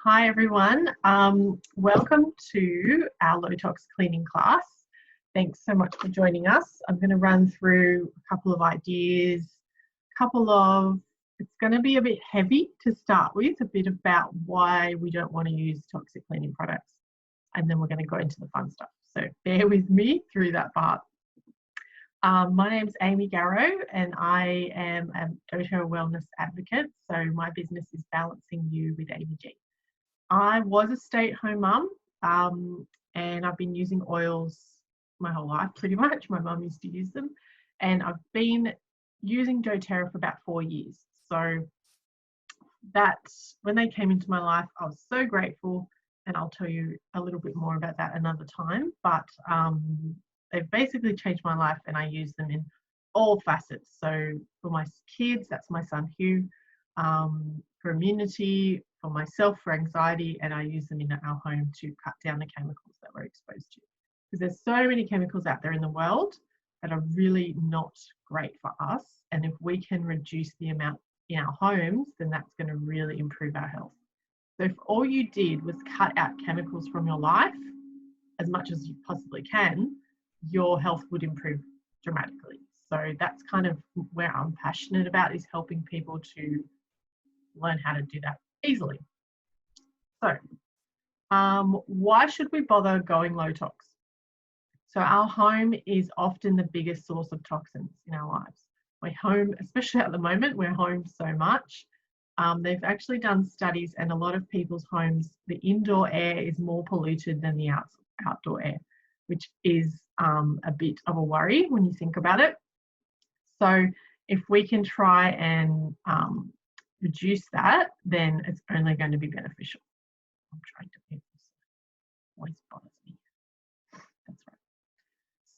Hi everyone, welcome to our low tox cleaning class. Thanks so much for joining us. I'm going to run through a couple of ideas, it's going to be a bit heavy to start with, a bit about why we don't want to use toxic cleaning products, and then we're going to go into the fun stuff. So bear with me through that part. My name's Amy Garrow and I am a doTERRA wellness advocate. So my business is Balancing You with Amy G. I was a stay-at-home mum and I've been using oils my whole life pretty much. My mum used to use them and I've been using doTERRA for about 4 years. So that's when they came into my life, I was so grateful, and I'll tell you a little bit more about that another time. But they've basically changed my life and I use them in all facets. So for my kids, that's my son Hugh, for immunity, for myself, for anxiety, and I use them in our home to cut down the chemicals that we're exposed to. Because there's so many chemicals out there in the world that are really not great for us. And if we can reduce the amount in our homes, then that's going to really improve our health. So if all you did was cut out chemicals from your life as much as you possibly can, your health would improve dramatically. So that's kind of where I'm passionate about, is helping people to learn how to do that easily. So why should we bother going low tox? So our home is often the biggest source of toxins in our lives. We're home, especially at the moment, we're home so much. They've actually done studies, and a lot of people's homes, the indoor air is more polluted than the outdoor air, which is a bit of a worry when you think about it. So if we can try and reduce that, then it's only going to be beneficial. I'm trying to make this voice bothers me. That's right.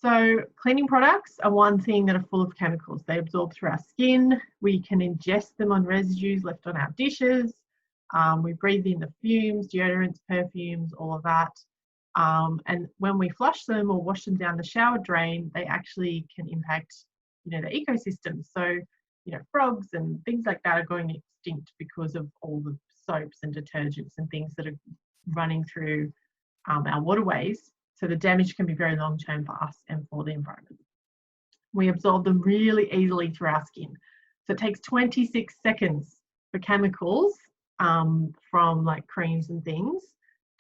So cleaning products are one thing that are full of chemicals. They absorb through our skin. We can ingest them on residues left on our dishes. We breathe in the fumes, deodorants, perfumes, all of that. And when we flush them or wash them down the shower drain, they actually can impact, the ecosystem. So, frogs and things like that are going extinct because of all the soaps and detergents and things that are running through our waterways. So the damage can be very long term for us and for the environment. We absorb them really easily through our skin. So it takes 26 seconds for chemicals from like creams and things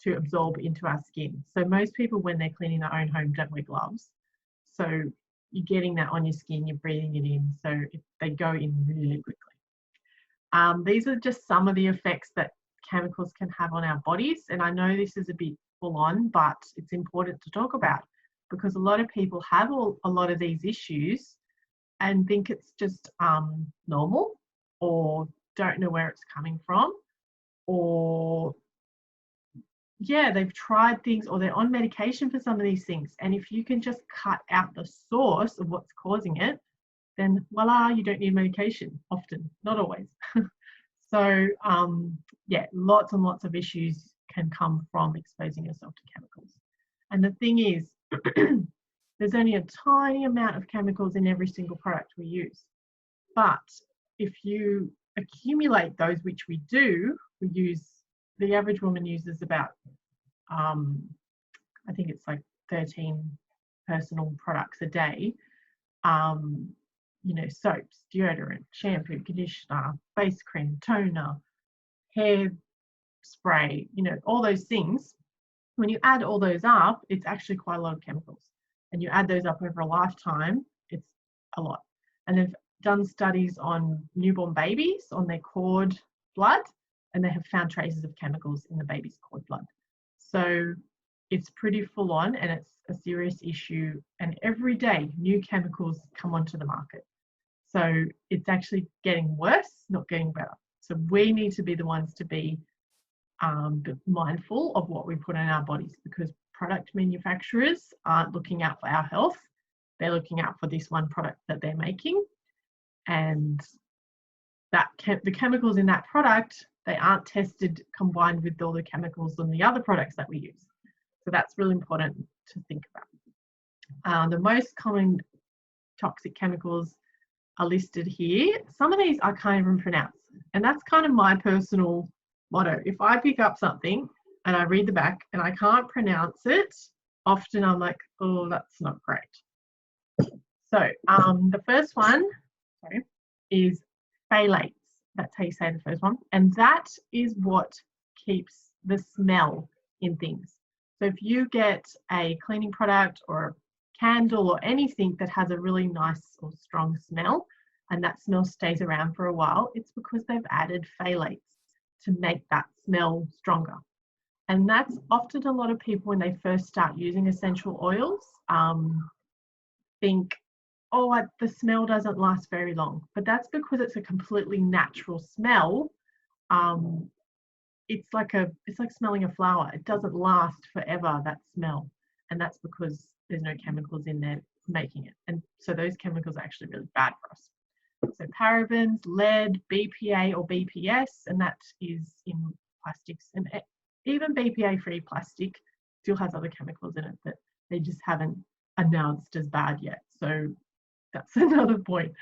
to absorb into our skin. So most people, when they're cleaning their own home, don't wear gloves. So you're getting that on your skin, you're breathing it in, so they go in really quickly. These are just some of the effects that chemicals can have on our bodies, and I know this is a bit full on, but it's important to talk about because a lot of people have a lot of these issues and think it's just normal, or don't know where it's coming from, or they've tried things, or they're on medication for some of these things. And if you can just cut out the source of what's causing it, then voila, you don't need medication often, not always. So lots and lots of issues can come from exposing yourself to chemicals. And the thing is, there's only a tiny amount of chemicals in every single product we use. But if you accumulate those, which we do, the average woman uses about, I think it's like 13 personal products a day. Soaps, deodorant, shampoo, conditioner, face cream, toner, hair spray, all those things. When you add all those up, it's actually quite a lot of chemicals. And you add those up over a lifetime, it's a lot. And they've done studies on newborn babies, on their cord blood, and they have found traces of chemicals in the baby's cord blood. So it's pretty full on, and it's a serious issue. And every day, new chemicals come onto the market. So it's actually getting worse, not getting better. So we need to be the ones to be mindful of what we put in our bodies, because product manufacturers aren't looking out for our health. They're looking out for this one product that they're making. And the chemicals in that product, they aren't tested combined with all the chemicals in the other products that we use. So that's really important to think about. The most common toxic chemicals are listed here. Some of these I can't even pronounce, and that's kind of my personal motto. If I pick up something and I read the back and I can't pronounce it, often I'm like, oh, that's not great. So the first one, is phthalates. That's how you say the first one. And that is what keeps the smell in things. So if you get a cleaning product or a candle or anything that has a really nice or strong smell, and that smell stays around for a while, it's because they've added phthalates to make that smell stronger. And that's often a lot of people, when they first start using essential oils, think, oh, the smell doesn't last very long. But that's because it's a completely natural smell. It's like smelling a flower. It doesn't last forever, that smell. And that's because there's no chemicals in there making it. And so those chemicals are actually really bad for us. So parabens, lead, BPA or BPS, and that is in plastics. And even BPA-free plastic still has other chemicals in it that they just haven't announced as bad yet. So that's another point.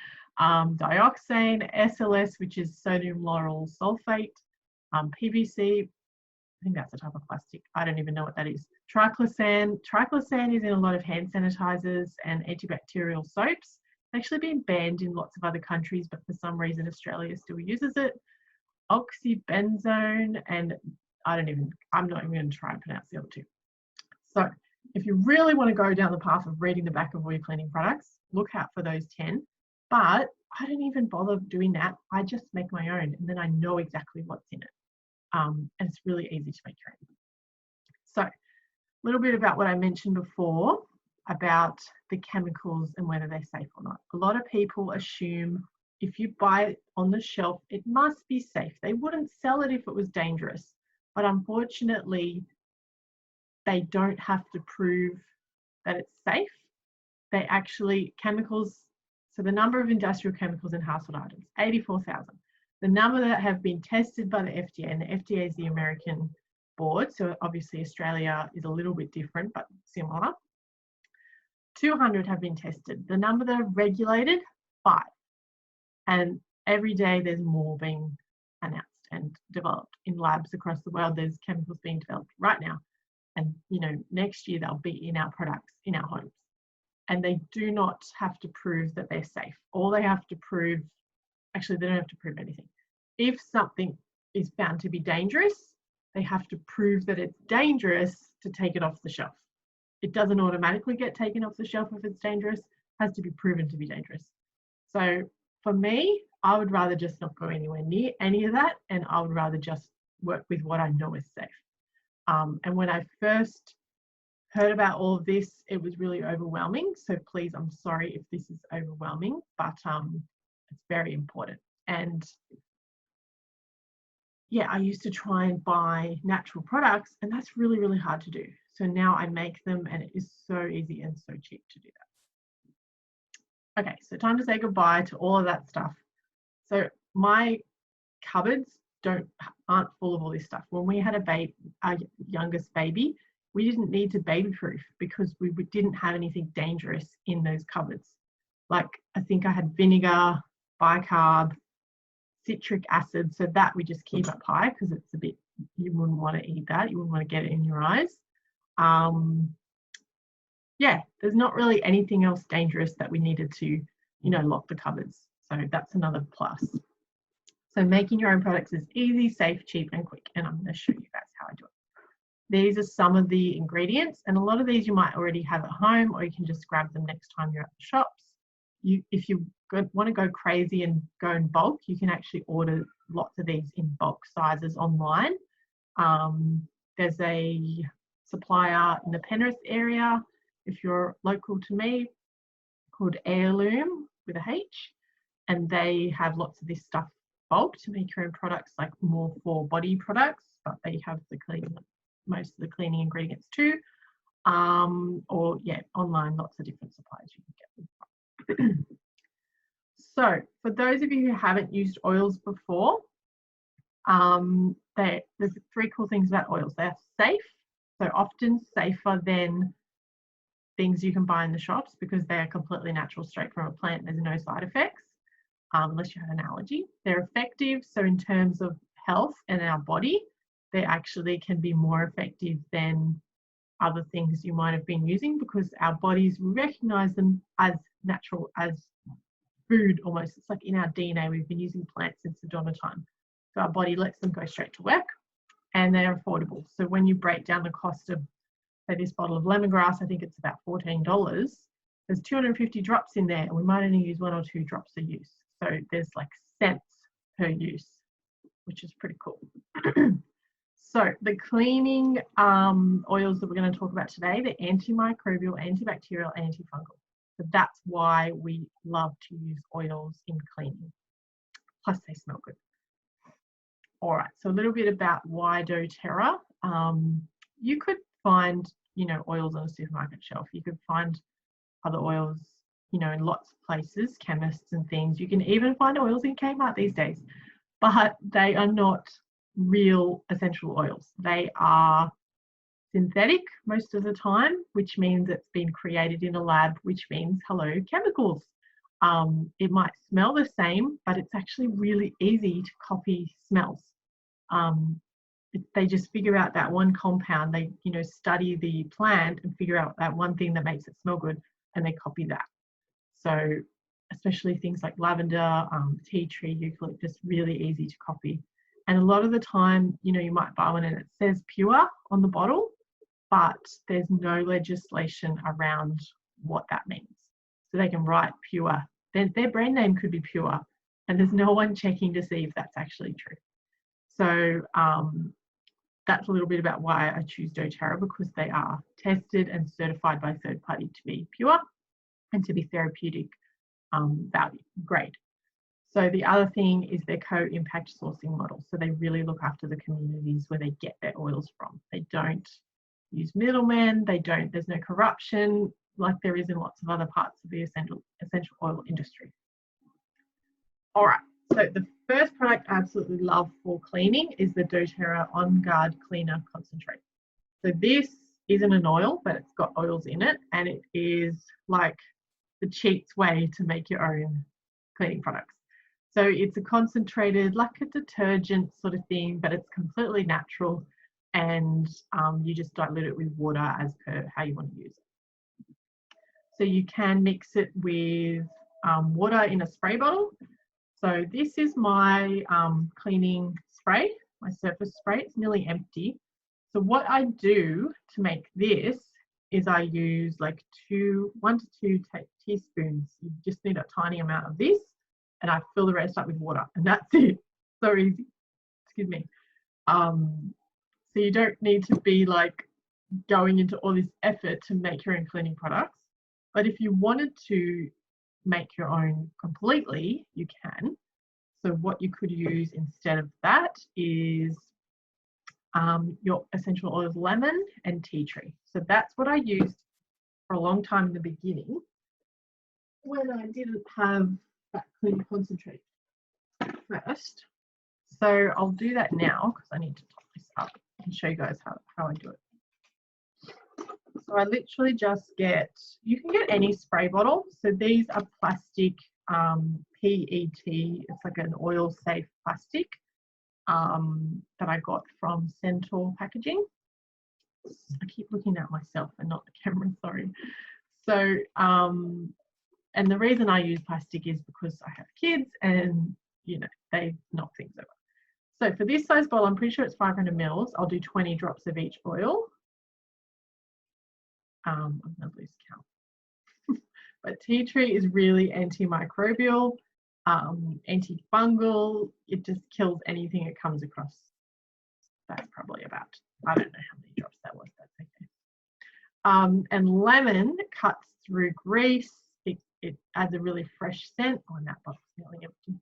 Dioxane, SLS, which is sodium lauryl sulfate, PVC, I think that's a type of plastic. I don't even know what that is. Triclosan. Triclosan is in a lot of hand sanitizers and antibacterial soaps. It's actually been banned in lots of other countries, but for some reason Australia still uses it. Oxybenzone, and I'm not even going to try and pronounce the other two. So if you really want to go down the path of reading the back of all your cleaning products, look out for those 10. But I don't even bother doing that. I just make my own, and then I know exactly what's in it. And it's really easy to make your own. So a little bit about what I mentioned before about the chemicals and whether they're safe or not. A lot of people assume if you buy it on the shelf, it must be safe. They wouldn't sell it if it was dangerous. But unfortunately, they don't have to prove that it's safe. They actually, chemicals, so the number of industrial chemicals in household items, 84,000. The number that have been tested by the FDA, and the FDA is the American board, so obviously Australia is a little bit different, but similar. 200 have been tested. The number that are regulated, 5. And every day there's more being announced and developed in labs across the world. There's chemicals being developed right now. And, next year they'll be in our products, in our homes. And they do not have to prove that they're safe. All they have to prove, actually, they don't have to prove anything. If something is found to be dangerous, they have to prove that it's dangerous to take it off the shelf. It doesn't automatically get taken off the shelf if it's dangerous. It has to be proven to be dangerous. So for me, I would rather just not go anywhere near any of that, and I would rather just work with what I know is safe. And when I first heard about all of this, it was really overwhelming. So please, I'm sorry if this is overwhelming, but it's very important. And yeah, I used to try and buy natural products, and that's really, really hard to do. So now I make them, and it is so easy and so cheap to do that. Okay, so time to say goodbye to all of that stuff. So my cupboards aren't full of all this stuff. When we had our youngest baby, we didn't need to baby-proof because we didn't have anything dangerous in those cupboards. Like, I think I had vinegar, bicarb, citric acid, so that we just keep up high because it's a bit, you wouldn't want to eat that, you wouldn't want to get it in your eyes. Yeah, there's not really anything else dangerous that we needed to, lock the cupboards. So that's another plus. So making your own products is easy, safe, cheap, and quick. And I'm going to show you guys how I do it. These are some of the ingredients, and a lot of these you might already have at home, or you can just grab them next time you're at the shops. If you want to go crazy and go in bulk, you can actually order lots of these in bulk sizes online. There's a supplier in the Penrith area, if you're local to me, called Heirloom with a H, and they have lots of this stuff bulk to make your own products, like more for body products, but they have most of the cleaning ingredients too. Or yeah, online, lots of different suppliers you can get them from. So for those of you who haven't used oils before, there's 3 cool things about oils. They're safe, so often safer than things you can buy in the shops because they are completely natural, straight from a plant. There's no side effects unless you have an allergy. They're effective, so in terms of health and our body, they actually can be more effective than other things you might have been using, because our bodies recognize them as natural, as food almost. It's like in our DNA. We've been using plants since the dawn of time. So our body lets them go straight to work, and they're affordable. So when you break down the cost of, say, this bottle of lemongrass, I think it's about $14. There's 250 drops in there, and we might only use 1 or 2 drops a use. So there's like cents per use, which is pretty cool. So the cleaning oils that we're going to talk about today, they're antimicrobial, antibacterial, antifungal. So that's why we love to use oils in cleaning. Plus they smell good. All right, so a little bit about why doTERRA. You could find, oils on a supermarket shelf. You could find other oils, in lots of places, chemists and things. You can even find oils in Kmart these days, but they are not real essential oils. They are synthetic most of the time, which means it's been created in a lab, which means, hello, chemicals. It might smell the same, but it's actually really easy to copy smells. They just figure out that one compound. They, study the plant and figure out that one thing that makes it smell good, and they copy that. So especially things like lavender, tea tree, eucalyptus, really easy to copy. And a lot of the time, you might buy one and it says pure on the bottle, but there's no legislation around what that means. So they can write pure. Their brand name could be pure, and there's no one checking to see if that's actually true. So that's a little bit about why I choose doTERRA, because they are tested and certified by third party to be pure and to be therapeutic value grade. So the other thing is their co-impact sourcing model. So they really look after the communities where they get their oils from. They don't use middlemen. There's no corruption like there is in lots of other parts of the essential oil industry. All right, so the first product I absolutely love for cleaning is the doTERRA On Guard Cleaner Concentrate. So this isn't an oil, but it's got oils in it, and it is like the cheapest way to make your own cleaning products. So it's a concentrated, like a detergent sort of thing, but it's completely natural, and you just dilute it with water as per how you want to use it. So you can mix it with water in a spray bottle. So this is my cleaning spray, my surface spray. It's nearly empty. So what I do to make this is I use like 1 to 2 teaspoons. You just need a tiny amount of this, and I fill the rest up with water, and that's it. So easy. Excuse me. So you don't need to be like going into all this effort to make your own cleaning products. But if you wanted to make your own completely, you can. So what you could use instead of that is your essential oils, lemon and tea tree. So that's what I used for a long time in the beginning when I didn't have that clean concentrate first. So I'll do that now because I need to top this up and show you guys how I do it. So I literally just you can get any spray bottle. So these are plastic PET. It's like an oil safe plastic that I got from Centaur Packaging. I keep looking at myself and not the camera, sorry. So, and the reason I use plastic is because I have kids and, they knock things over. So for this size bottle, I'm pretty sure it's 500 mils. I'll do 20 drops of each oil. I'm going to lose count. But tea tree is really antimicrobial, antifungal. It just kills anything it comes across. That's probably about, I don't know how many drops that was, that's okay. And lemon cuts through grease. It adds a really fresh scent. Oh, and that bottle's nearly empty.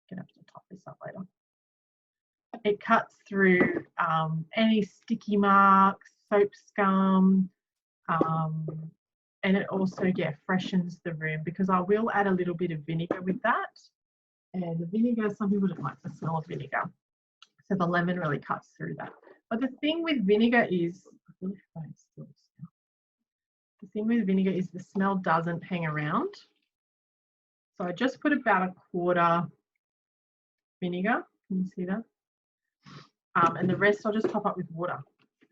Gonna have to top this up later. It cuts through any sticky marks, soap scum, and it also, freshens the room, because I will add a little bit of vinegar with that. And the vinegar, some people don't like the smell of vinegar. So the lemon really cuts through that. But the thing with vinegar is, the thing with vinegar is the smell doesn't hang around. So I just put about a quarter vinegar. Can you see that? and the rest I'll just top up with water,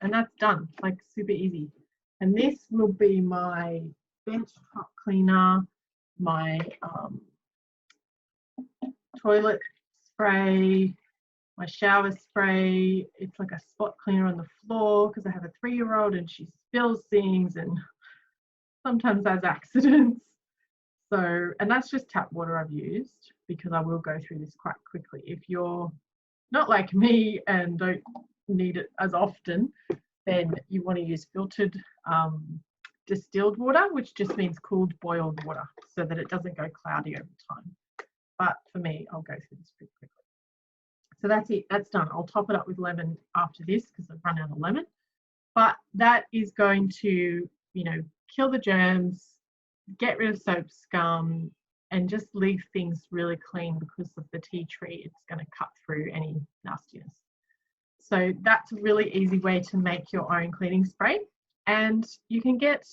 and that's done. Like super easy. And this will be my bench top cleaner, my toilet spray, my shower spray. It's like a spot cleaner on the floor because I have a 3-year-old and she spills things and sometimes has accidents. So, and that's just tap water I've used because I will go through this quite quickly. If you're not like me and don't need it as often, then you want to use filtered distilled water, which just means cooled boiled water so that it doesn't go cloudy over time. But for me, I'll go through this pretty quickly. So that's it, that's done. I'll top it up with lemon after this because I've run out of lemon. But that is going to, you know, kill the germs, get rid of soap scum, and just leave things really clean because of the tea tree. It's going to cut through any nastiness. So that's a really easy way to make your own cleaning spray. And you can get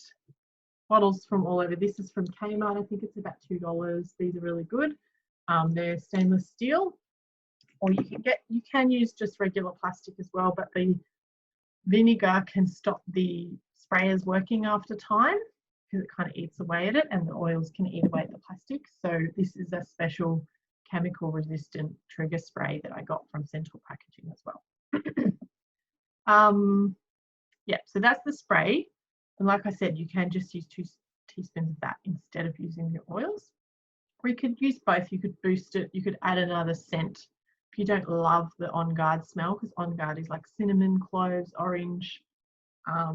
bottles from all over. This is from Kmart. I think it's about $2. These are really good. They're stainless steel. Or you can use just regular plastic as well, but the vinegar can stop the sprayers working after time because it kind of eats away at it, and the oils can eat away at the plastic. So this is a special chemical resistant trigger spray that I got from Central Packaging as well. Yeah, so that's the spray. And like I said, you can just use 2 teaspoons of that instead of using your oils. Or you could use both. You could boost it. You could add another scent. If you don't love the On Guard smell, because On Guard is like cinnamon, cloves, orange.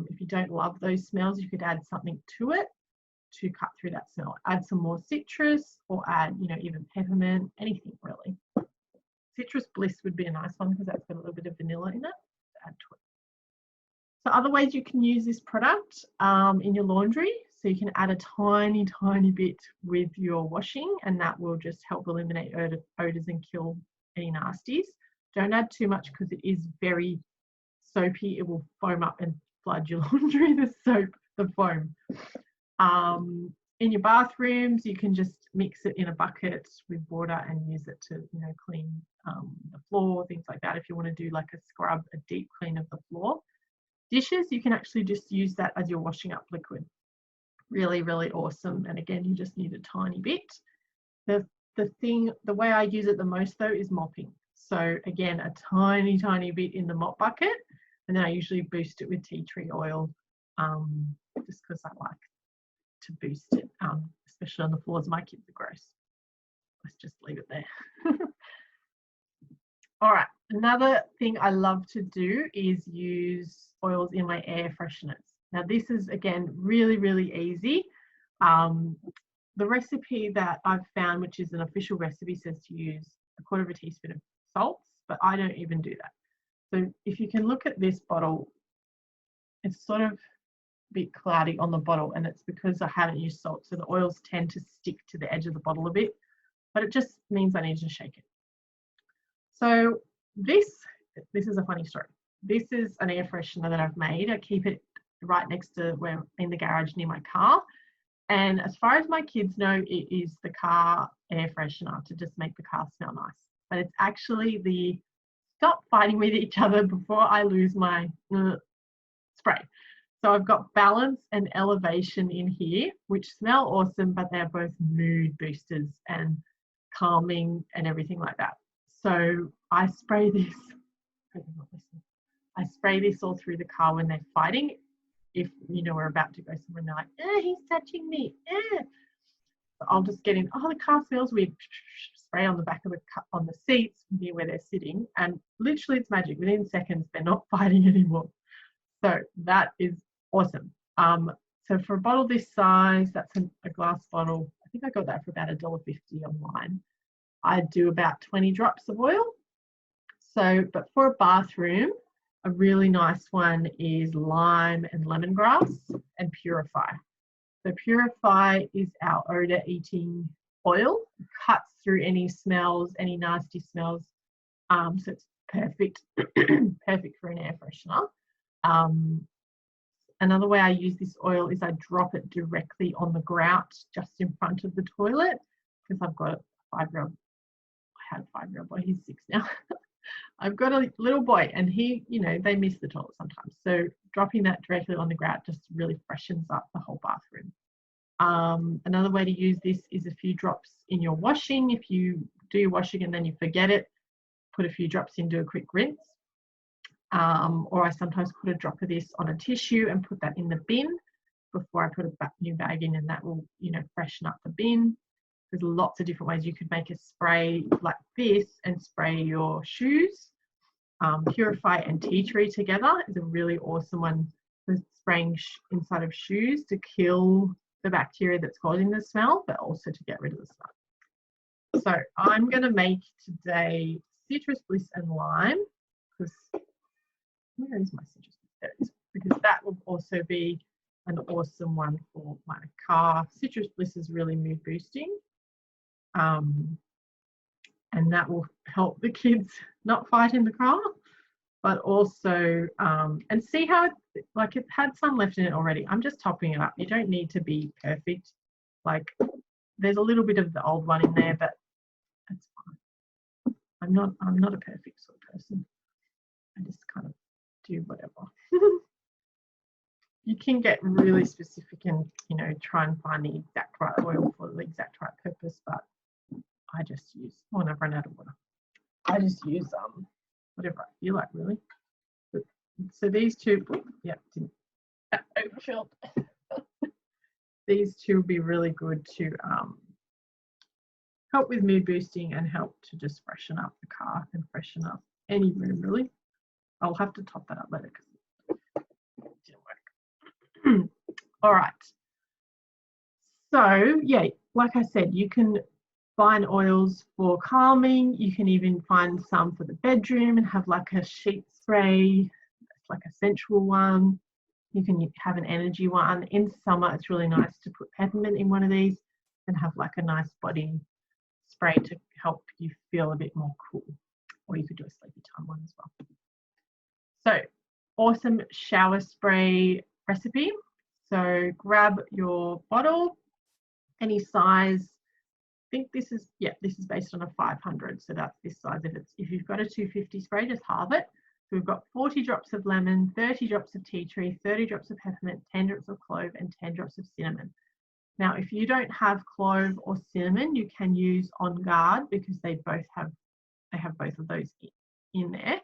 If you don't love those smells, you could add something to it to cut through that smell. Add some more citrus, or add, you know, even peppermint, anything really. Citrus Bliss would be a nice one because that's got a little bit of vanilla in it to add to it. So other ways you can use this product in your laundry. So you can add a tiny, tiny bit with your washing, and that will just help eliminate odors and kill any nasties. Don't add too much because it is very soapy. It will foam up and flood your laundry, the soap, the foam. In your bathrooms, you can just mix it in a bucket with water and use it to, you know, clean the floor, things like that. If you want to do like a scrub, a deep clean of the floor. Dishes, you can actually just use that as your washing up liquid. Really, really awesome. And again, you just need a tiny bit. The way I use it the most though is mopping. So again, a tiny, tiny bit in the mop bucket, and then I usually boost it with tea tree oil, just because I like to boost it, especially on the floors. My kids are gross. Let's just leave it there. All right, another thing I love to do is use oils in my air fresheners. Now this is, again, really, really easy. The recipe that I've found, which is an official recipe, says to use 1/4 teaspoon of salts, but I don't even do that. So if you can look at this bottle, it's sort of a bit cloudy on the bottle, and it's because I haven't used salt. So the oils tend to stick to the edge of the bottle a bit, but it just means I need to shake it. So this is a funny story. This is an air freshener that I've made. I keep it right next to where in the garage near my car. And as far as my kids know, it is the car air freshener to just make the car smell nice. But it's actually the stop fighting with each other before I lose my spray. So I've got Balance and Elevation in here, which smell awesome, but they're both mood boosters and calming and everything like that. So I spray this. I spray this all through the car when they're fighting. If, you know, we're about to go somewhere and they're like, he's touching me. So I'll just get in, the car smells weird. Spray on the back of on the seats near where they're sitting. And literally it's magic. Within seconds, they're not fighting anymore. So that is awesome. So for a bottle this size, that's a glass bottle. I think I got that for about $1.50 online. I do about 20 drops of oil. So, but for a bathroom, a really nice one is lime and lemongrass and Purify. So Purify is our odor eating oil. It cuts through any smells, any nasty smells. So it's perfect, perfect for an air freshener. Another way I use this oil is I drop it directly on the grout just in front of the toilet, because I've got a 5-year-old. I had a 5-year-old boy, he's 6 now. I've got a little boy and he, they miss the toilet sometimes. So dropping that directly on the grout just really freshens up the whole bathroom. Another way to use this is a few drops in your washing. If you do your washing and then you forget it, put a few drops in, do a quick rinse. Or I sometimes put a drop of this on a tissue and put that in the bin before I put a new bag in, and that will, freshen up the bin. There's lots of different ways you could make a spray like this and spray your shoes. Purify and tea tree together is a really awesome one for spraying inside of shoes to kill the bacteria that's causing the smell, but also to get rid of the smell. So I'm going to make today citrus bliss and lime, because where is my citrus bliss? There it is, because that will also be an awesome one for my car. Citrus bliss is really mood boosting. And that will help the kids not fight in the car, but also, and see how it had some left in it already. I'm just topping it up. You don't need to be perfect. Like, there's a little bit of the old one in there, but that's fine. I'm not a perfect sort of person. I just kind of do whatever. You can get really specific and, try and find the exact right oil for the exact right purpose, but I just use, when I've run out of water, I just use whatever I feel like, really. So these two, overfilled. These two will be really good to help with mood boosting and help to just freshen up the car and freshen up any room, really. I'll have to top that up later because it didn't work. All right. So, yeah, like I said, you can find oils for calming. You can even find some for the bedroom and have like a sheet spray, like a sensual one. You can have an energy one. In summer, it's really nice to put peppermint in one of these and have like a nice body spray to help you feel a bit more cool. Or you could do a sleepy time one as well. So, awesome shower spray recipe. So grab your bottle, any size. I think this is based on a 500, so that's this size. If you've got a 250 spray, just halve it. So we've got 40 drops of lemon, 30 drops of tea tree, 30 drops of peppermint, 10 drops of clove, and 10 drops of cinnamon. Now, if you don't have clove or cinnamon, you can use On Guard, because they have both of those in there.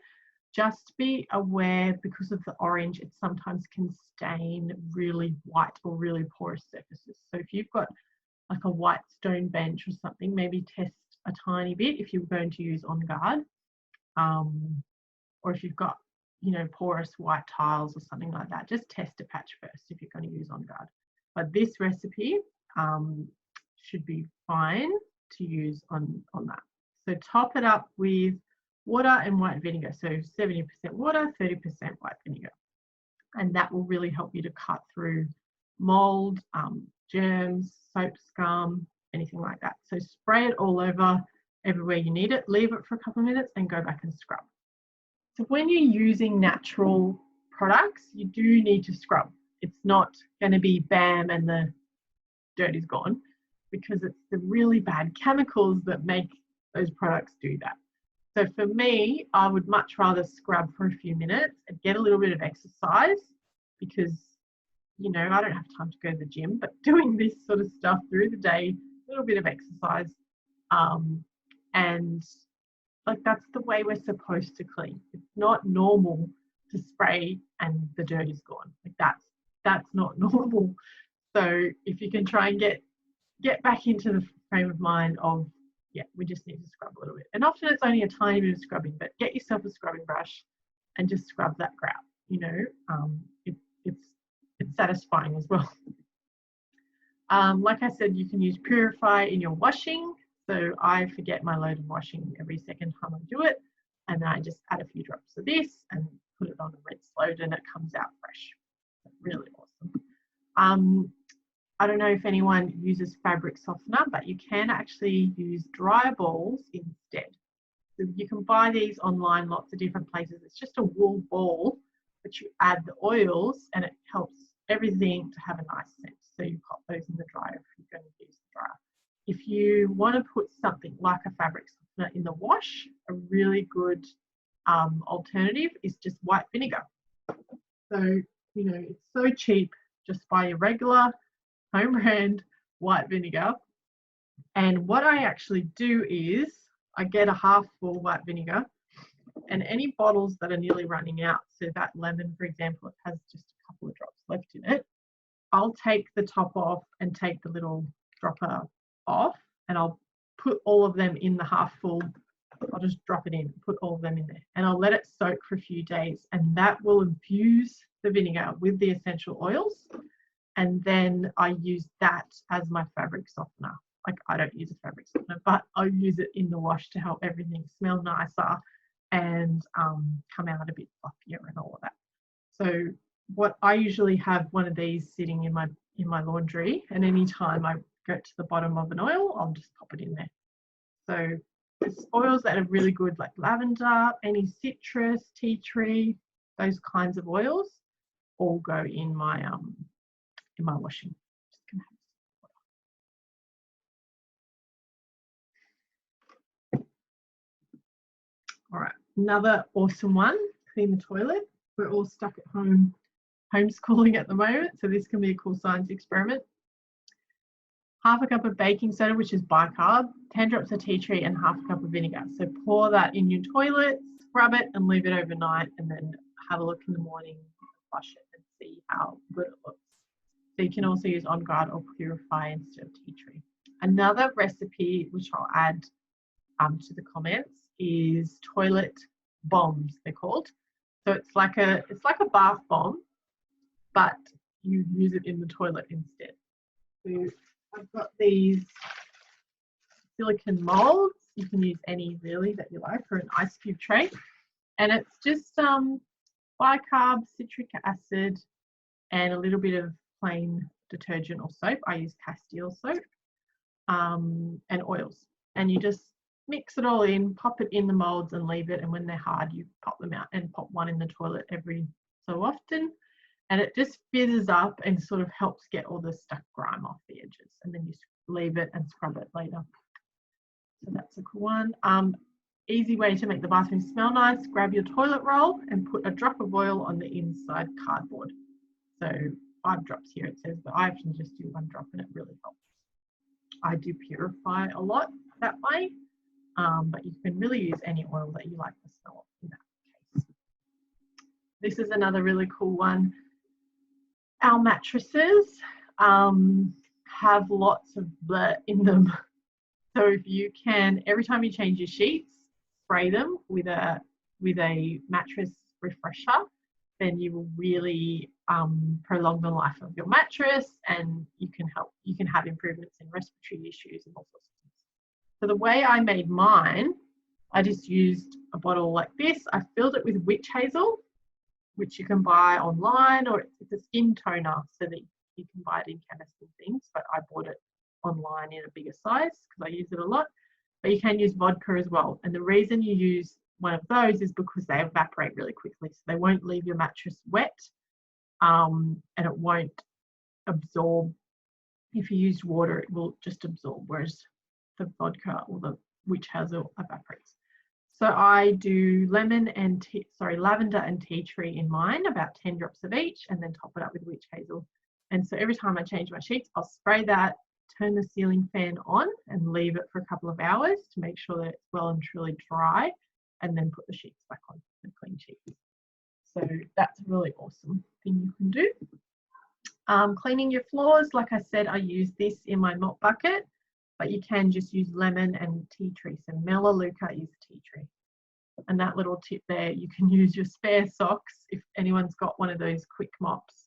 Just be aware, because of the orange, it sometimes can stain really white or really porous surfaces. So if you've got like a white stone bench or something, maybe test a tiny bit if you're going to use On Guard. Or if you've got, porous white tiles or something like that, just test a patch first if you're going to use On Guard. But this recipe should be fine to use on that. So top it up with water and white vinegar. So 70% water, 30% white vinegar. And that will really help you to cut through mold, germs, soap scum, anything like that. So spray it all over everywhere you need it, leave it for a couple of minutes and go back and scrub. So when you're using natural products, you do need to scrub. It's not going to be bam and the dirt is gone, because it's the really bad chemicals that make those products do that. So for me, I would much rather scrub for a few minutes and get a little bit of exercise, because, I don't have time to go to the gym, but doing this sort of stuff through the day, a little bit of exercise, and like that's the way we're supposed to clean. It's not normal to spray and the dirt is gone. Like that's not normal. So if you can try and get back into the frame of mind of, we just need to scrub a little bit. And often it's only a tiny bit of scrubbing, but get yourself a scrubbing brush and just scrub that grout. It's satisfying as well. Like I said, you can use Purify in your washing. So I forget my load of washing every second time I do it. And then I just add a few drops of this and put it on a rinse load and it comes out fresh. Really awesome. I don't know if anyone uses fabric softener, but you can actually use dry balls instead. So you can buy these online, lots of different places. It's just a wool ball, but you add the oils and it helps everything to have a nice scent. So you pop those in the dryer if you're going to use the dryer. If you want to put something like a fabric softener in the wash, a really good alternative is just white vinegar. So, you know, it's so cheap. Just buy your regular home brand white vinegar. And what I actually do is I get a half full white vinegar, and any bottles that are nearly running out, so that lemon, for example, it has just a couple of drops left in it, I'll take the top off and take the little dropper off, and I'll put all of them in the half full. I'll just drop it in, put all of them in there, and I'll let it soak for a few days, and that will infuse the vinegar with the essential oils. And then I use that as my fabric softener. Like, I don't use a fabric softener, but I use it in the wash to help everything smell nicer and come out a bit fluffier and all of that. So what I usually have one of these sitting in my laundry, and anytime I go to the bottom of an oil, I'll just pop it in there. So there's oils that are really good, like lavender, any citrus, tea tree, those kinds of oils all go in my washing. All right, another awesome one, clean the toilet. We're all stuck at home homeschooling at the moment, so this can be a cool science experiment. Half a cup of baking soda, which is bicarb, 10 drops of tea tree, and half a cup of vinegar. So pour that in your toilet, scrub it, and leave it overnight, and then have a look in the morning, flush it, and see how good it looks. So you can also use On Guard or Purify instead of tea tree. Another recipe, which I'll add to the comments, is toilet bombs, they're called. So it's like a bath bomb, but you use it in the toilet instead. So I've got these silicone molds. You can use any really that you like, or an ice cube tray. And it's just bicarb, citric acid, and a little bit of plain detergent or soap. I use Castile soap, and oils. And you just mix it all in, pop it in the molds and leave it. And when they're hard, you pop them out and pop one in the toilet every so often. And it just fizzes up and sort of helps get all the stuck grime off the edges. And then you leave it and scrub it later. So that's a cool one. Easy way to make the bathroom smell nice. Grab your toilet roll and put a drop of oil on the inside cardboard. So 5 drops here it says, but I can just do 1 drop and it really helps. I do Purify a lot that way, but you can really use any oil that you like the smell of in that case. This is another really cool one. Our mattresses have lots of blur in them. So if you can, every time you change your sheets, spray them with a mattress refresher, then you will really prolong the life of your mattress, and you can have improvements in respiratory issues and all sorts of things. So the way I made mine, I just used a bottle like this. I filled it with witch hazel, which you can buy online, or it's a skin toner, so that you can buy it in chemists and things, but I bought it online in a bigger size because I use it a lot. But you can use vodka as well, and the reason you use one of those is because they evaporate really quickly, so they won't leave your mattress wet, and it won't absorb. If you use water, it will just absorb, whereas the vodka or the witch hazel evaporates. So I do lavender and tea tree in mine, about 10 drops of each, and then top it up with witch hazel. And so every time I change my sheets, I'll spray that, turn the ceiling fan on, and leave it for a couple of hours to make sure that it's well and truly dry, and then put the sheets back on, the clean sheets. So that's a really awesome thing you can do. Cleaning your floors, like I said, I use this in my mop bucket, but you can just use lemon and tea tree. So Melaleuca is tea tree. And that little tip there, you can use your spare socks. If anyone's got one of those quick mops,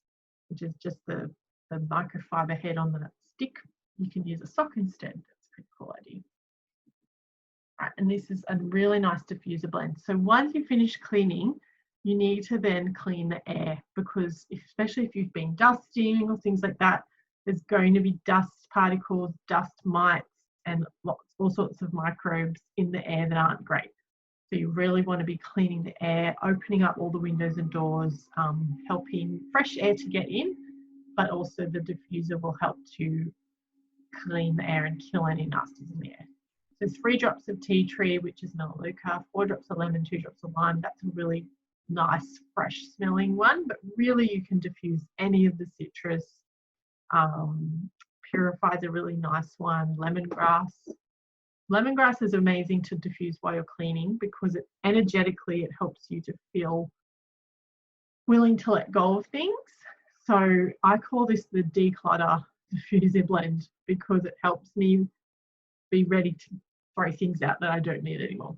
which is just the microfiber head on the stick, you can use a sock instead. That's a pretty cool idea. Right, and this is a really nice diffuser blend. So once you finish cleaning, you need to then clean the air, because especially if you've been dusting or things like that, there's going to be dust particles, dust mites, and all sorts of microbes in the air that aren't great. So you really want to be cleaning the air, opening up all the windows and doors, helping fresh air to get in, but also the diffuser will help to clean the air and kill any nasties in the air. So 3 drops of tea tree, which is Melaleuca, 4 drops of lemon, 2 drops of lime. That's a really nice, fresh smelling one, but really you can diffuse any of the citrus. Purify is a really nice one. Lemongrass. Lemongrass is amazing to diffuse while you're cleaning because it energetically it helps you to feel willing to let go of things. So I call this the declutter diffuser blend because it helps me be ready to throw things out that I don't need anymore.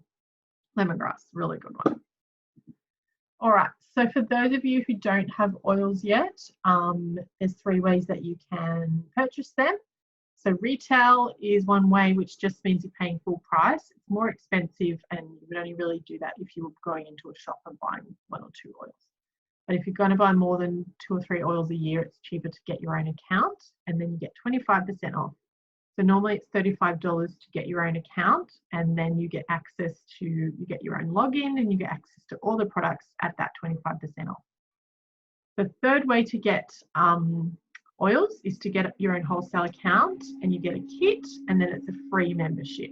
Lemongrass, really good one. All right, so for those of you who don't have oils yet, there's 3 ways that you can purchase them. So retail is one way, which just means you're paying full price. It's more expensive and you would only really do that if you were going into a shop and buying 1 or 2 oils. But if you're going to buy more than 2 or 3 oils a year, it's cheaper to get your own account and then you get 25% off. So normally it's $35 to get your own account and then you get access to, you get your own login and you get access to all the products at that 25% off. The third way to get oils is to get your own wholesale account and you get a kit and then it's a free membership.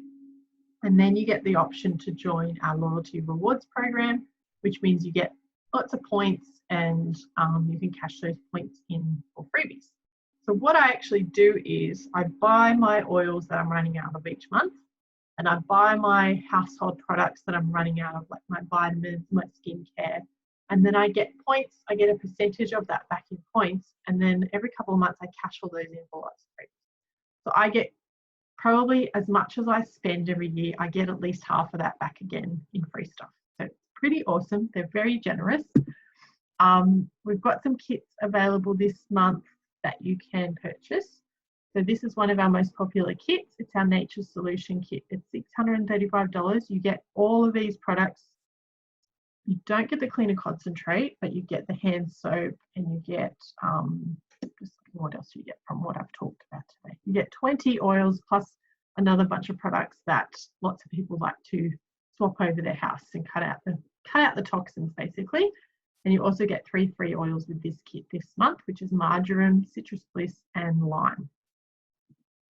And then you get the option to join our loyalty rewards program, which means you get lots of points and you can cash those points in for freebies. So what I actually do is I buy my oils that I'm running out of each month and I buy my household products that I'm running out of, like my vitamins, my skincare, and then I get points. I get a percentage of that back in points, and then every couple of months I cash all those in for lots of free. So I get probably as much as I spend every year, I get at least half of that back again in free stuff. So it's pretty awesome. They're very generous. We've got some kits available this month that you can purchase. So this is one of our most popular kits. It's our Nature's Solution kit. It's $635. You get all of these products. You don't get the cleaner concentrate, but you get the hand soap and you get, just what else you get from what I've talked about today. You get 20 oils plus another bunch of products that lots of people like to swap over their house and cut out the toxins basically. And you also get 3 free oils with this kit this month, which is marjoram, citrus bliss, and lime.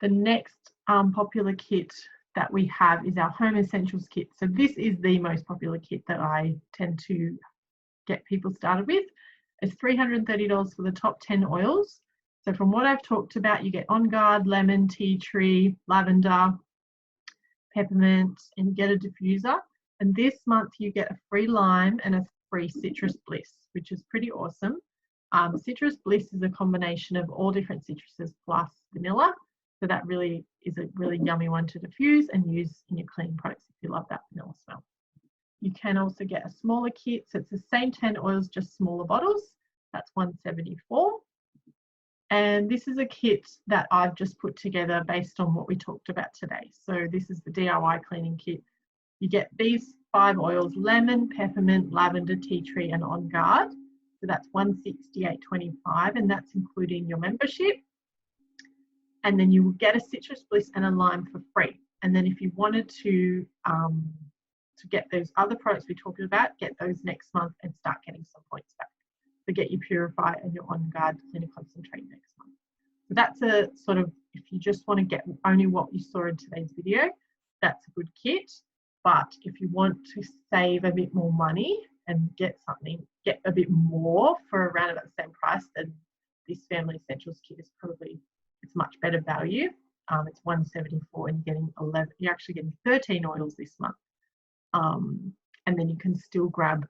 The next popular kit that we have is our Home Essentials kit. So this is the most popular kit that I tend to get people started with. It's $330 for the top 10 oils. So from what I've talked about, you get On Guard, lemon, tea tree, lavender, peppermint, and you get a diffuser. And this month you get a free lime and a free citrus bliss, which is pretty awesome. Citrus bliss is a combination of all different citruses plus vanilla. So that really is a really yummy one to diffuse and use in your cleaning products if you love that vanilla smell. You can also get a smaller kit. So it's the same 10 oils, just smaller bottles. That's $174. And this is a kit that I've just put together based on what we talked about today. So this is the DIY cleaning kit. You get these 5 oils: lemon, peppermint, lavender, tea tree, and On Guard. So that's $168.25, and that's including your membership. And then you will get a citrus bliss and a lime for free. And then if you wanted to get those other products we talked about, get those next month and start getting some points back. So get your Purify and your On Guard cleaner concentrate next month. So that's a sort of, if you just want to get only what you saw in today's video, that's a good kit. But if you want to save a bit more money and get a bit more for around about the same price, then this Family Essentials kit is probably, it's much better value. It's $174 and you're actually getting 13 oils this month. And then you can still grab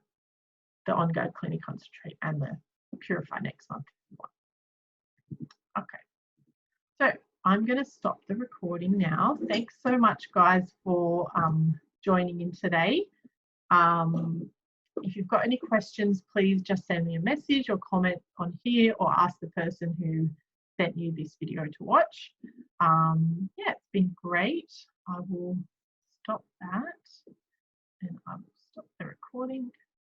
the On Guard cleaning concentrate and the Purify next month if you want. Okay, so I'm going to stop the recording now. Thanks so much, guys, for joining in today. If you've got any questions, please just send me a message or comment on here or ask the person who sent you this video to watch. Yeah, it's been great. I will stop that and I will stop the recording.